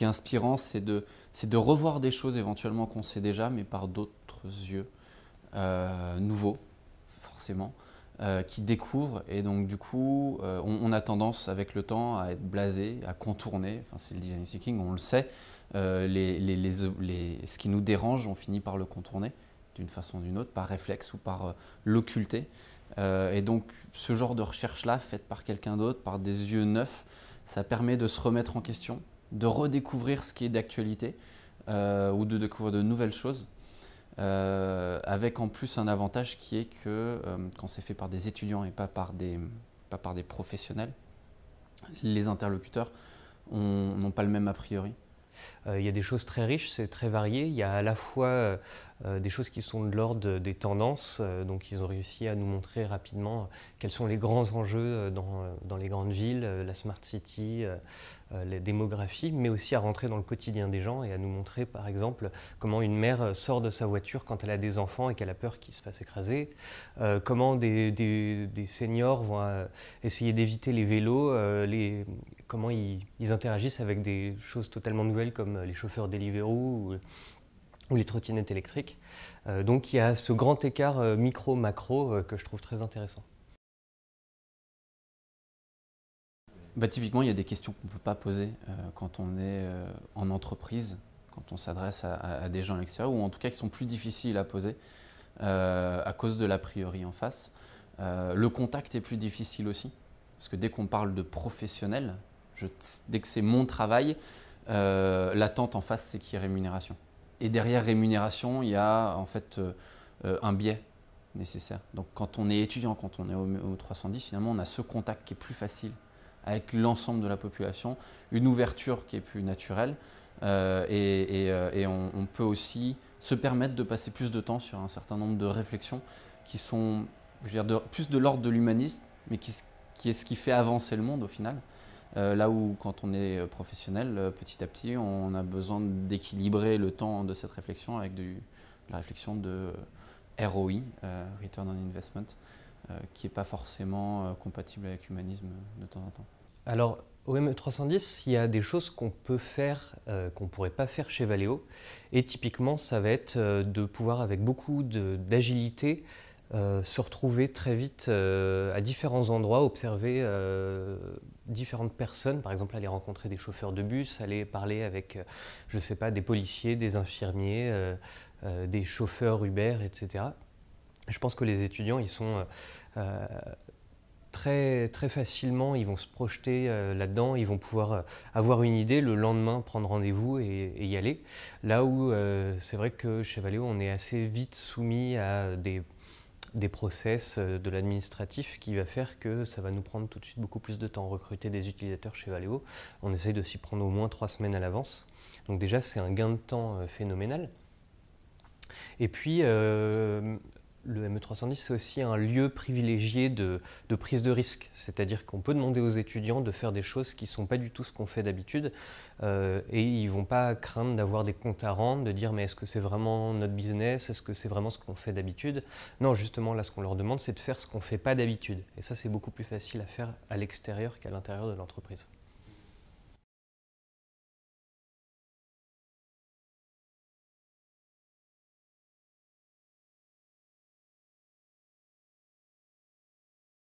qui est inspirant, c'est de revoir des choses éventuellement qu'on sait déjà, mais par d'autres yeux, nouveaux, forcément, qui découvrent. Et donc du coup, on a tendance avec le temps à être blasé, à contourner. Enfin, c'est le design thinking, on le sait. Ce qui nous dérange, on finit par le contourner d'une façon ou d'une autre, par réflexe ou par l'occulter. Et donc ce genre de recherche-là, faite par quelqu'un d'autre, par des yeux neufs, ça permet de se remettre en question, de redécouvrir ce qui est d'actualité ou de découvrir de nouvelles choses. Avec en plus un avantage qui est que quand c'est fait par des étudiants et pas par des professionnels, les interlocuteurs n'ont pas le même a priori. Il y a des choses très riches, c'est très varié. Il y a à la fois des choses qui sont de l'ordre des tendances. Donc ils ont réussi à nous montrer rapidement quels sont les grands enjeux dans les grandes villes, la smart city, la démographie, mais aussi à rentrer dans le quotidien des gens et à nous montrer par exemple comment une mère sort de sa voiture quand elle a des enfants et qu'elle a peur qu'ils se fassent écraser, comment des seniors vont essayer d'éviter les vélos, comment ils interagissent avec des choses totalement nouvelles comme les chauffeurs Deliveroo ou les trottinettes électriques. Donc il y a ce grand écart micro-macro que je trouve très intéressant. Typiquement, il y a des questions qu'on ne peut pas poser quand on est en entreprise, quand on s'adresse à des gens à l'extérieur, ou en tout cas qui sont plus difficiles à poser à cause de l'a priori en face. Le contact est plus difficile aussi, parce que dès qu'on parle de professionnel, dès que c'est mon travail, l'attente en face, c'est qu'il y ait rémunération. Et derrière rémunération, il y a en fait un biais nécessaire. Donc quand on est étudiant, quand on est au 310, finalement, on a ce contact qui est plus facile avec l'ensemble de la population, une ouverture qui est plus naturelle et on peut aussi se permettre de passer plus de temps sur un certain nombre de réflexions qui sont plus de l'ordre de l'humanisme, mais qui est ce qui fait avancer le monde au final. Là où quand on est professionnel, petit à petit, on a besoin d'équilibrer le temps de cette réflexion avec de la réflexion de ROI, Return on Investment, qui n'est pas forcément compatible avec l'humanisme de temps en temps. Alors, au ME310, il y a des choses qu'on peut faire, qu'on ne pourrait pas faire chez Valeo. Et typiquement, ça va être de pouvoir, avec beaucoup d'agilité, se retrouver très vite à différents endroits, observer différentes personnes, par exemple aller rencontrer des chauffeurs de bus, aller parler avec, je ne sais pas, des policiers, des infirmiers, des chauffeurs Uber, etc. Je pense que les étudiants, ils sont très facilement, ils vont se projeter là-dedans, ils vont pouvoir avoir une idée, le lendemain prendre rendez-vous et y aller. Là où c'est vrai que chez Valeo, on est assez vite soumis à des process de l'administratif qui va faire que ça va nous prendre tout de suite beaucoup plus de temps. Recruter des utilisateurs chez Valeo, on essaye de s'y prendre au moins 3 semaines à l'avance. Donc déjà, c'est un gain de temps phénoménal. Et puis, le ME310, c'est aussi un lieu privilégié de prise de risque. C'est-à-dire qu'on peut demander aux étudiants de faire des choses qui ne sont pas du tout ce qu'on fait d'habitude. Et ils ne vont pas craindre d'avoir des comptes à rendre, de dire mais est-ce que c'est vraiment notre business? Est-ce que c'est vraiment ce qu'on fait d'habitude? Non, justement, là, ce qu'on leur demande, c'est de faire ce qu'on ne fait pas d'habitude. Et ça, c'est beaucoup plus facile à faire à l'extérieur qu'à l'intérieur de l'entreprise.